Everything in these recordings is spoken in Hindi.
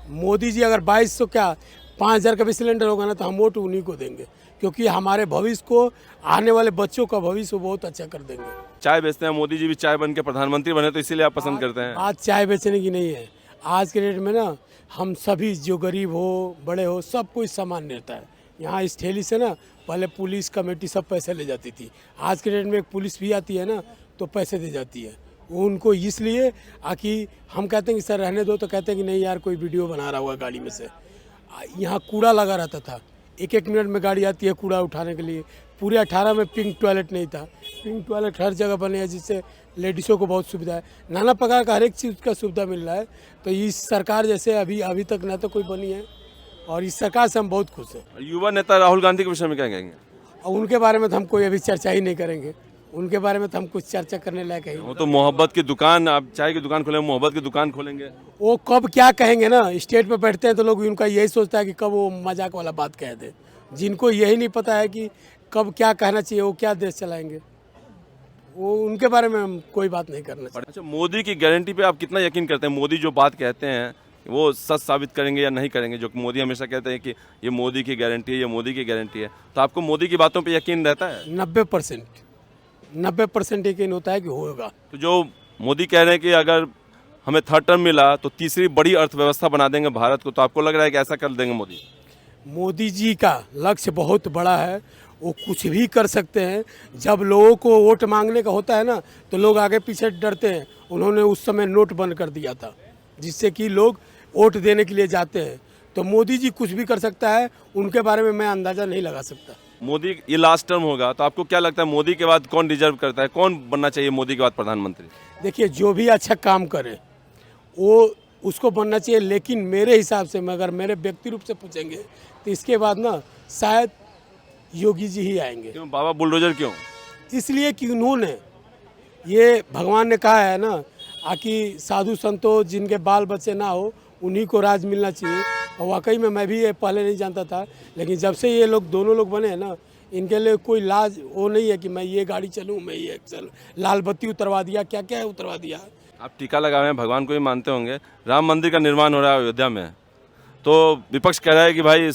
मोदी जी अगर 2200 क्या 5000 का भी सिलेंडर होगा ना तो हम वोट उन्हीं को देंगे, क्योंकि हमारे भविष्य को, आने वाले बच्चों का भविष्य बहुत अच्छा कर देंगे। चाय बेचते हैं, मोदी जी भी चाय बन के प्रधानमंत्री बने तो इसीलिए आप पसंद करते हैं। बात चाय बेचने की नहीं है। आज के डेट में ना हम सभी, जो गरीब हो बड़े हो, सब कोई सामान लेता है। यहाँ इस ठेली से ना पहले पुलिस कमेटी सब पैसे ले जाती थी। आज के डेट में एक पुलिस भी आती है ना तो पैसे दे जाती है। उनको इसलिए कि हम कहते हैं कि सर रहने दो, तो कहते हैं कि नहीं यार कोई वीडियो बना रहा हुआ गाड़ी में से। यहाँ कूड़ा लगा रहता था, एक एक मिनट में गाड़ी आती है कूड़ा उठाने के लिए। पूरे 18 में पिंक टॉयलेट नहीं था। पिंक टॉयलेट हर जगह बने हैं, जिससे लेडीज़ों को बहुत सुविधा है। नाना प्रकार का हर एक चीज़ का सुविधा मिल रहा है। तो इस सरकार जैसे अभी तक ना तो कोई बनी है, और इस सरकार से हम बहुत खुश हैं। युवा नेता राहुल गांधी के विषय में क्या कहेंगे? और उनके बारे में तो हम कोई अभी चर्चा ही नहीं करेंगे। उनके बारे में तो हम कुछ चर्चा करने लायक है। वो तो मोहब्बत की दुकान, आप चाय की दुकान खोलेंगे, मोहब्बत की दुकान खोलेंगे। वो कब क्या कहेंगे ना, स्टेज पे बैठते हैं तो लोग उनका यही सोचता है कि कब वो मजाक वाला बात कह दे। जिनको यही नहीं पता है कि कब क्या कहना चाहिए, वो क्या देश चलाएंगे, वो उनके बारे में हम कोई बात नहीं करना चाहिए। अच्छा, मोदी की गारंटी पे आप कितना यकीन करते हैं? मोदी जो बात कहते हैं वो सच साबित करेंगे या नहीं करेंगे? जो मोदी हमेशा कहते हैं कि ये मोदी की गारंटी है, ये मोदी की गारंटी है, तो आपको मोदी की बातों पे यकीन रहता है? 90% यकीन होता है कि होगा। तो जो मोदी कह रहे हैं कि अगर हमें थर्ड टर्म मिला तो तीसरी बड़ी अर्थव्यवस्था बना देंगे भारत को, तो आपको लग रहा है कि ऐसा कर देंगे मोदी? मोदी जी का लक्ष्य बहुत बड़ा है, वो कुछ भी कर सकते हैं। जब लोगों को वोट मांगने का होता है ना तो लोग आगे पीछे डरते हैं। उन्होंने उस समय नोट बंद कर दिया था, जिससे कि लोग वोट देने के लिए जाते हैं। तो मोदी जी कुछ भी कर सकता है, उनके बारे में मैं अंदाज़ा नहीं लगा सकता। मोदी ये लास्ट टर्म होगा तो आपको क्या लगता है मोदी के बाद कौन डिजर्व करता है, कौन बनना चाहिए मोदी के बाद प्रधानमंत्री? देखिए, जो भी अच्छा काम करे वो उसको बनना चाहिए, लेकिन मेरे हिसाब से, अगर मेरे व्यक्ति रूप से पूछेंगे तो इसके बाद ना शायद योगी जी ही आएंगे। क्यों बाबा बुलडोजर क्यों? इसलिए कि उन्होंने, ये भगवान ने कहा है ना कि साधु संतों जिनके बाल बच्चे ना हो उन्हीं को राज मिलना चाहिए। और वाकई में मैं भी ये पहले नहीं जानता था, लेकिन जब से ये लोग दोनों लोग बने हैं ना, इनके लिए कोई लाज वो नहीं है कि मैं ये गाड़ी चलूँ, मैं ये चल, लाल बत्ती उतरवा दिया, क्या क्या है उतरवा दिया। आप टीका लगाए हैं, भगवान को भी मानते होंगे। राम मंदिर का निर्माण हो रहा है अयोध्या में, तो विपक्ष कह रहा है कि भाई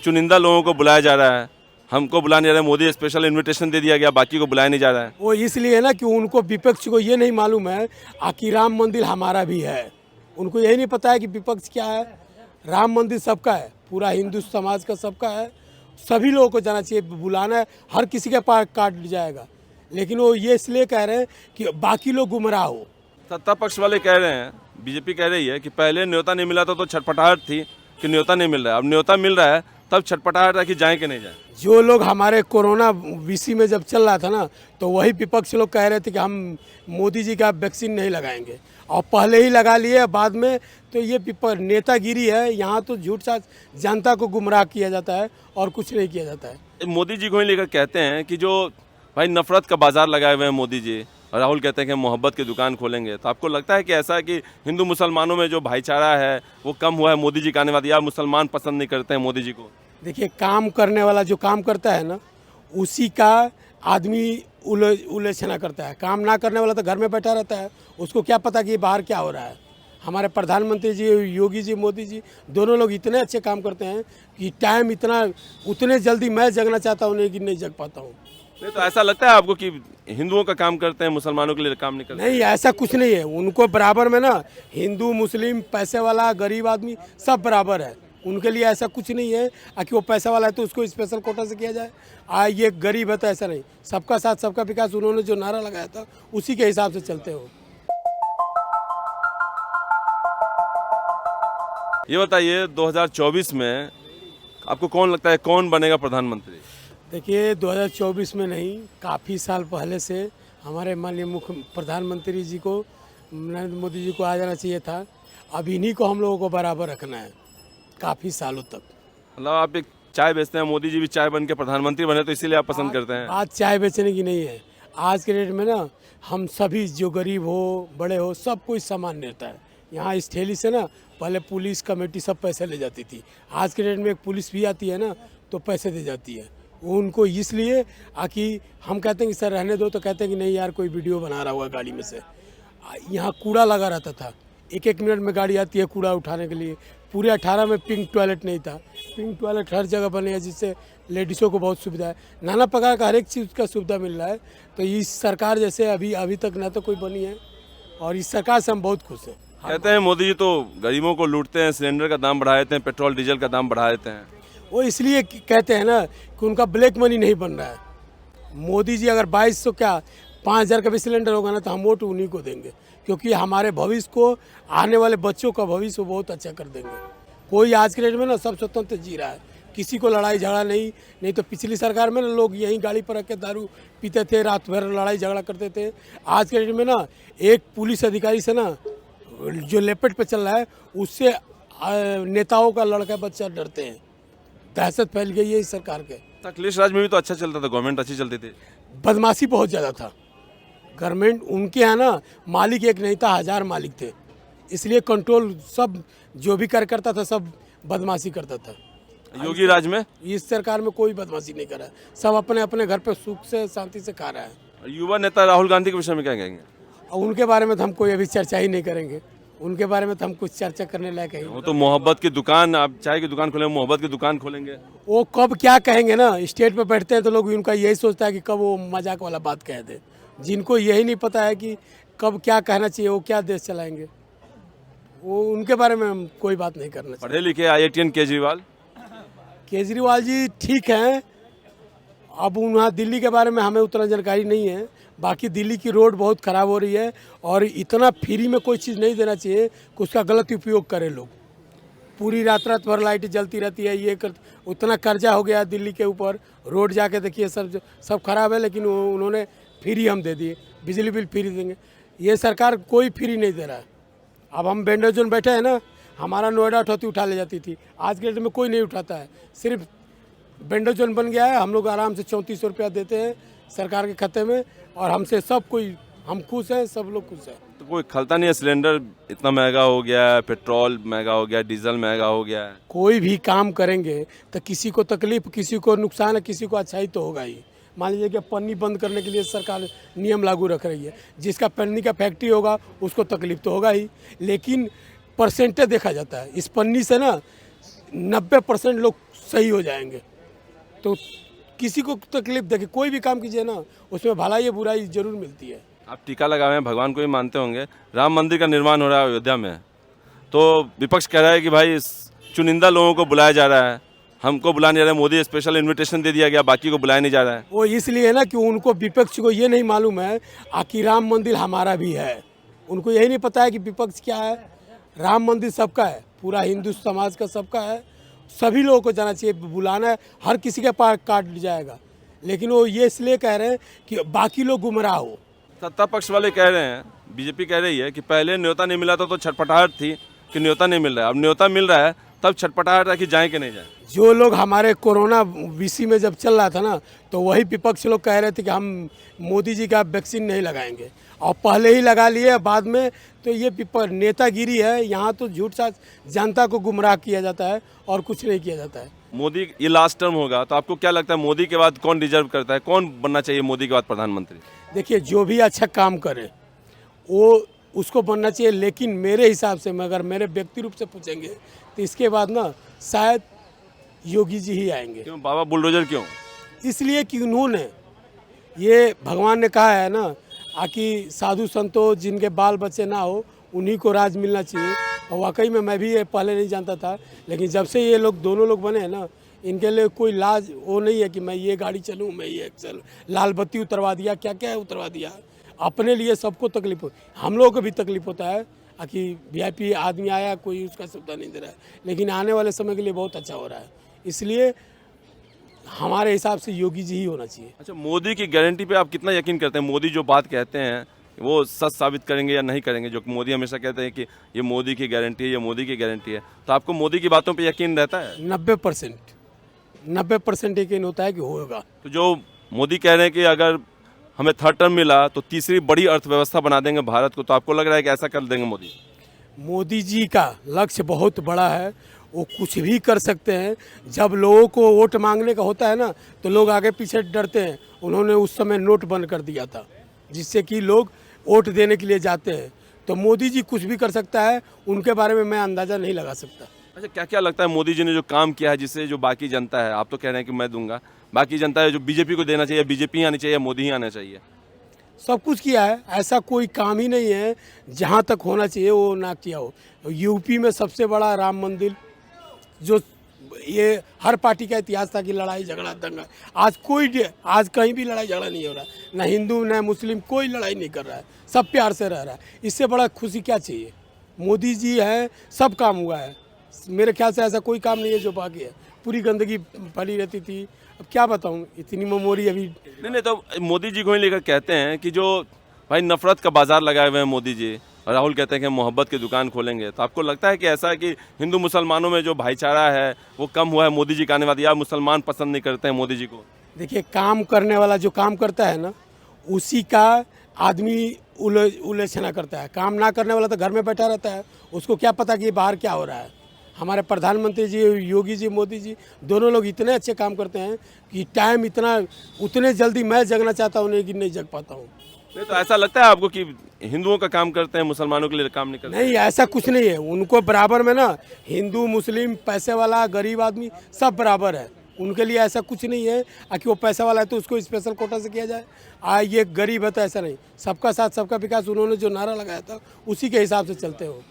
चुनिंदा लोगों को बुलाया जा रहा है, हमको बुलाया नहीं जा रहा है। मोदी स्पेशल इन्विटेशन दे दिया गया, बाकी को बुलाया नहीं जा रहा है। वो इसलिए है ना कि उनको, विपक्ष को ये नहीं मालूम है कि राम मंदिर हमारा भी है। उनको यही नहीं पता है कि विपक्ष क्या है। राम मंदिर सबका है, पूरा हिंदू समाज का सबका है। सभी लोगों को जाना चाहिए। बुलाना है, हर किसी के पास काट जाएगा, लेकिन वो ये इसलिए कह रहे हैं कि बाकी लोग गुमराह हो। सत्ता पक्ष वाले कह रहे हैं, बीजेपी कह रही है कि पहले न्योता नहीं मिला था तो छटपटाहट थी कि न्योता नहीं मिल रहा है, अब न्योता मिल रहा है तब छटपटाहट है कि जाएं कि नहीं जाएं। जो लोग हमारे कोरोना वीसी में जब चल रहा था ना, तो वही विपक्ष लोग कह रहे थे कि हम मोदी जी का वैक्सीन नहीं लगाएंगे, और पहले ही लगा लिए बाद में। तो ये नेतागिरी है। यहाँ तो झूठ साच जनता को गुमराह किया जाता है और कुछ नहीं किया जाता है। मोदी जी को ही लेकर कहते हैं कि जो भाई नफरत का बाजार लगाए हुए हैं मोदी जी, और राहुल कहते हैं कि मोहब्बत की दुकान खोलेंगे, तो आपको लगता है कि ऐसा है कि हिंदू मुसलमानों में जो भाईचारा है वो कम हुआ है मोदी जी का आने बाद, या मुसलमान पसंद नहीं करते हैं मोदी जी को? देखिए, काम करने वाला जो काम करता है ना, उसी का आदमी उलझना करता है। काम ना करने वाला तो घर में बैठा रहता है, उसको क्या पता कि बाहर क्या हो रहा है। हमारे प्रधानमंत्री जी, योगी जी, मोदी जी, दोनों लोग इतने अच्छे काम करते हैं कि टाइम उतने जल्दी मैं जगना चाहता हूँ कि नहीं जग पाता हूँ। नहीं, तो ऐसा लगता है आपको कि हिंदुओं का काम करते हैं, मुसलमानों के लिए काम नहीं करते? नहीं, ऐसा कुछ नहीं है। उनको बराबर में ना, हिंदू मुस्लिम, पैसे वाला गरीब आदमी सब बराबर है। उनके लिए ऐसा कुछ नहीं है कि वो पैसा वाला है तो उसको स्पेशल कोटा से किया जाए, ये गरीब है तो ऐसा नहीं। सबका साथ सबका विकास, उन्होंने जो नारा लगाया था उसी के हिसाब से चलते हो। ये बताइए 2024 में आपको कौन लगता है कौन बनेगा प्रधानमंत्री? देखिए, 2024 में नहीं, काफ़ी साल पहले से हमारे माननीय मुख्य प्रधानमंत्री जी को, नरेंद्र मोदी जी को आ जाना चाहिए था। अब इन्हीं को हम लोगों को बराबर रखना है काफ़ी सालों तक। मतलब आप एक चाय बेचते हैं, मोदी जी भी चाय बन के प्रधानमंत्री बने तो इसीलिए आप पसंद करते हैं? बात चाय बेचने की नहीं है। आज के डेट में ना हम सभी, जो गरीब हो बड़े हो, सब कोई सामान लेता है। यहाँ इस ठेली से ना पहले पुलिस कमेटी सब पैसे ले जाती थी। आज के डेट में एक पुलिस भी आती है ना तो पैसे दे जाती है। उनको इसलिए कि हम कहते हैं कि सर रहने दो, तो कहते हैं कि नहीं यार कोई वीडियो बना रहा हुआ गाड़ी में से। यहाँ कूड़ा लगा रहता था, एक एक मिनट में गाड़ी आती है कूड़ा उठाने के लिए। पूरे 18 में पिंक टॉयलेट नहीं था। पिंक टॉयलेट हर जगह बने हैं, जिससे लेडीज़ों को बहुत सुविधा है। नाना प्रकार का हर एक चीज़ का सुविधा मिल रहा है। तो इस सरकार जैसे अभी तक ना तो कोई बनी है, और इस सरकार से हम बहुत खुश हैं। कहते हैं मोदी जी तो गरीबों को लूटते हैं, सिलेंडर का दाम बढ़ा देते हैं, पेट्रोल डीजल का दाम बढ़ा देते हैं। वो इसलिए कहते हैं ना कि उनका ब्लैक मनी नहीं बन रहा है। मोदी जी अगर 2200 क्या 5000 का भी सिलेंडर होगा ना, तो हम वोट उन्हीं को देंगे, क्योंकि हमारे भविष्य को, आने वाले बच्चों का भविष्य बहुत अच्छा कर देंगे। कोई आज के डेट में ना सब स्वतंत्र जी रहा है, किसी को लड़ाई झगड़ा नहीं तो पिछली सरकार में ना लोग यहीं गाड़ी पर रख के दारू पीते थे, रात भर लड़ाई झगड़ा करते थे। आज के डेट में ना एक पुलिस अधिकारी से ना जो लेपेट पे चल रहा है, उससे नेताओं का लड़का बच्चा डरते हैं। दहशत फैल गई है इस सरकार के। अखिलेश राज में भी तो अच्छा चलता था, गवर्नमेंट अच्छी चलती थी। बदमाशी बहुत ज़्यादा था गवर्नमेंट, उनके यहाँ ना मालिक एक नहीं था, 1000 मालिक थे। इसलिए कंट्रोल सब जो भी कार्य करता था सब बदमाशी करता था। योगी राज में, इस सरकार में कोई बदमाशी नहीं कर रहा है, सब अपने अपने घर पे सुख से शांति से खा रहा है। युवा नेता राहुल गांधी के विषय में क्या कहेंगे? और उनके बारे में तो हम कोई अभी चर्चा ही नहीं करेंगे। उनके बारे में तो हम कुछ चर्चा करने लायक है। वो तो मोहब्बत की दुकान, आप चाय की दुकान खोलेंगे, मोहब्बत की दुकान खोलेंगे। वो कब क्या कहेंगे ना, स्टेज पे बैठते हैं तो लोग उनका यही सोचता है कि कब वो मजाक वाला बात कह दे। जिनको यही नहीं पता है कि कब क्या कहना चाहिए, वो क्या देश चलाएंगे, वो उनके बारे में हम कोई बात नहीं करना चाहिए। पढ़े लिखे IITN केजरीवाल जी ठीक हैं। अब वहाँ दिल्ली के बारे में हमें उतना जानकारी नहीं है। बाकी दिल्ली की रोड बहुत ख़राब हो रही है, और इतना फ्री में कोई चीज़ नहीं देना चाहिए कि उसका गलत उपयोग करें लोग। पूरी रात भर लाइट जलती रहती है, ये कर उतना कर्जा हो गया दिल्ली के ऊपर। रोड जाके देखिए सब खराब है, लेकिन उन्होंने फ्री हम दे दिए, बिजली बिल फ्री देंगे। ये सरकार कोई फ्री नहीं दे रहा है। अब हम बेंडर जोन बैठे हैं ना, हमारा नोएडा उठौती उठा ले जाती थी, आज के डेट में कोई नहीं उठाता है। सिर्फ बेंडर जोन बन गया है, हम लोग आराम से 3400 रुपया देते हैं सरकार के खाते में, और हमसे सब कोई, हम खुश हैं, सब लोग खुश हैं। तो कोई खलता नहीं है, सिलेंडर इतना महंगा हो गया है, पेट्रोल महंगा हो गया, डीजल महंगा हो गया है। कोई भी काम करेंगे तो किसी को तकलीफ, किसी को नुकसान है, किसी को अच्छाई तो होगा ही। मान लीजिए कि पन्नी बंद करने के लिए सरकार नियम लागू रख रही है, जिसका पन्नी का फैक्ट्री होगा उसको तकलीफ तो होगा ही, लेकिन परसेंटेज देखा जाता है। इस पन्नी से ना 90% लोग सही हो जाएंगे। तो किसी को तकलीफ देखे, कोई भी काम कीजिए ना, उसमें भलाई या बुराई जरूर मिलती है। आप टीका लगाए हैं, भगवान को ही मानते होंगे। राम मंदिर का निर्माण हो रहा है अयोध्या में, तो विपक्ष कह रहा है कि भाई चुनिंदा लोगों को बुलाया जा रहा है, हमको बुलाया नहीं जा रहा है। मोदी स्पेशल इन्विटेशन दे दिया गया, बाकी को बुलाया नहीं जा रहा है। वो इसलिए है ना कि उनको, विपक्ष को ये नहीं मालूम है कि राम मंदिर हमारा भी है। उनको यही नहीं पता है कि विपक्ष क्या है। राम मंदिर सबका है, पूरा हिंदू समाज का सबका है, सभी लोगों को जाना चाहिए। बुलाना है, हर किसी के पास काट जाएगा, लेकिन वो ये इसलिए कह रहे हैं कि बाकी लोग गुमराह हो। सत्ता पक्ष वाले कह रहे हैं, बीजेपी कह रही है कि पहले न्योता नहीं मिला था तो छटपटाहट थी कि न्योता नहीं मिल रहा है, अब न्योता मिल रहा है तब छटपटाहट है कि जाए कि नहीं जाए। जो लोग हमारे कोरोना बीसी में जब चल रहा था ना, तो वही विपक्ष लोग कह रहे थे कि हम मोदी जी का वैक्सीन नहीं लगाएंगे, और पहले ही लगा लिए बाद में। तो ये नेतागिरी है, यहाँ तो झूठ साच जनता को गुमराह किया जाता है और कुछ नहीं किया जाता है। मोदी ये लास्ट टर्म होगा, तो आपको क्या लगता है मोदी के बाद कौन डिजर्व करता है, कौन बनना चाहिए मोदी के बाद प्रधानमंत्री? देखिए, जो भी अच्छा काम करे वो उसको बनना चाहिए, लेकिन मेरे हिसाब से, अगर मेरे व्यक्ति रूप से पूछेंगे तो इसके बाद ना शायद योगी जी ही आएंगे। क्यों बाबा बुलडोजर क्यों? इसलिए कि उन्होंने, ये भगवान ने कहा है ना कि साधु संतों जिनके बाल बच्चे ना हो उन्हीं को राज मिलना चाहिए। और वाकई में मैं भी ये पहले नहीं जानता था, लेकिन जब से ये लोग दोनों लोग बने हैं ना, इनके लिए कोई लाज वो नहीं है कि मैं ये गाड़ी चलूँ, मैं ये चल, लाल बत्ती उतरवा दिया, क्या क्या उतरवा दिया। अपने लिए सबको तकलीफ हो, हम लोगों को भी तकलीफ होता है कि VIP आदमी आया, कोई उसका सुविधा नहीं दे रहा है, लेकिन आने वाले समय के लिए बहुत अच्छा हो रहा है। इसलिए हमारे हिसाब से योगी जी ही होना चाहिए। अच्छा, मोदी की गारंटी पे आप कितना यकीन करते हैं? मोदी जो बात कहते हैं वो सच साबित करेंगे या नहीं करेंगे? जो कि मोदी हमेशा कहते हैं कि ये मोदी की गारंटी है, ये मोदी की गारंटी है, तो आपको मोदी की बातों पे यकीन रहता है? 90% यकीन होता है कि होगा। तो जो मोदी कह रहे हैं कि अगर हमें थर्ड टर्म मिला तो तीसरी बड़ी अर्थव्यवस्था बना देंगे भारत को, तो आपको लग रहा है कि ऐसा कर देंगे मोदी? मोदी जी का लक्ष्य बहुत बड़ा है, वो कुछ भी कर सकते हैं। जब लोगों को वोट मांगने का होता है ना, तो लोग आगे पीछे डरते हैं। उन्होंने उस समय नोट बंद कर दिया था, जिससे कि लोग वोट देने के लिए जाते हैं। तो मोदी जी कुछ भी कर सकता है, उनके बारे में मैं अंदाज़ा नहीं लगा सकता। अच्छा, क्या क्या लगता है मोदी जी ने जो काम किया है जिससे जो बाकी जनता है, आप तो कह रहे हैं कि मैं दूंगा, बाकी जनता है जो बीजेपी को देना चाहिए, बीजेपी आनी चाहिए, मोदी ही आना चाहिए? सब कुछ किया है, ऐसा कोई काम ही नहीं है जहाँ तक होना चाहिए वो ना किया हो। यूपी में सबसे बड़ा राम मंदिर, जो ये हर पार्टी का इतिहास था कि लड़ाई झगड़ा दंगा, आज कहीं भी लड़ाई झगड़ा नहीं हो रहा, ना हिंदू ना मुस्लिम कोई लड़ाई नहीं कर रहा है, सब प्यार से रह रहा है। इससे बड़ा खुशी क्या चाहिए? मोदी जी है, सब काम हुआ है। मेरे ख्याल से ऐसा कोई काम नहीं है जो बाकी है। पूरी गंदगी फैली रहती थी, अब क्या बताऊं, इतनी मेमोरी अभी। नहीं, तो मोदी जी को ही लेकर कहते हैं कि जो भाई नफरत का बाजार लगाए हुए हैं मोदी जी, और राहुल कहते हैं कि मोहब्बत की दुकान खोलेंगे, तो आपको लगता है कि ऐसा है कि हिंदू मुसलमानों में जो भाईचारा है वो कम हुआ है मोदी जी का आने वादी, या मुसलमान पसंद नहीं करते हैं मोदी जी को? देखिए, काम करने वाला जो काम करता है ना, उसी का आदमी उलझना करता है। काम ना करने वाला तो घर में बैठा रहता है, उसको क्या पता कि बाहर क्या हो रहा है। हमारे प्रधानमंत्री जी, योगी जी, मोदी जी, दोनों लोग इतने अच्छे काम करते हैं कि टाइम उतने जल्दी मैं जगना चाहता हूँ लेकिन नहीं जग पाता हूँ। नहीं, तो ऐसा लगता है आपको कि हिंदुओं का काम करते हैं, मुसलमानों के लिए काम नहीं करते? नहीं, ऐसा कुछ नहीं है। उनको बराबर में ना, हिंदू मुस्लिम, पैसे वाला गरीब आदमी सब बराबर है। उनके लिए ऐसा कुछ नहीं है कि वो पैसा वाला है तो उसको स्पेशल कोटा से किया जाए, ये गरीब है तो ऐसा नहीं। सबका साथ सबका विकास उन्होंने जो नारा लगाया था उसी के हिसाब से चलते हो।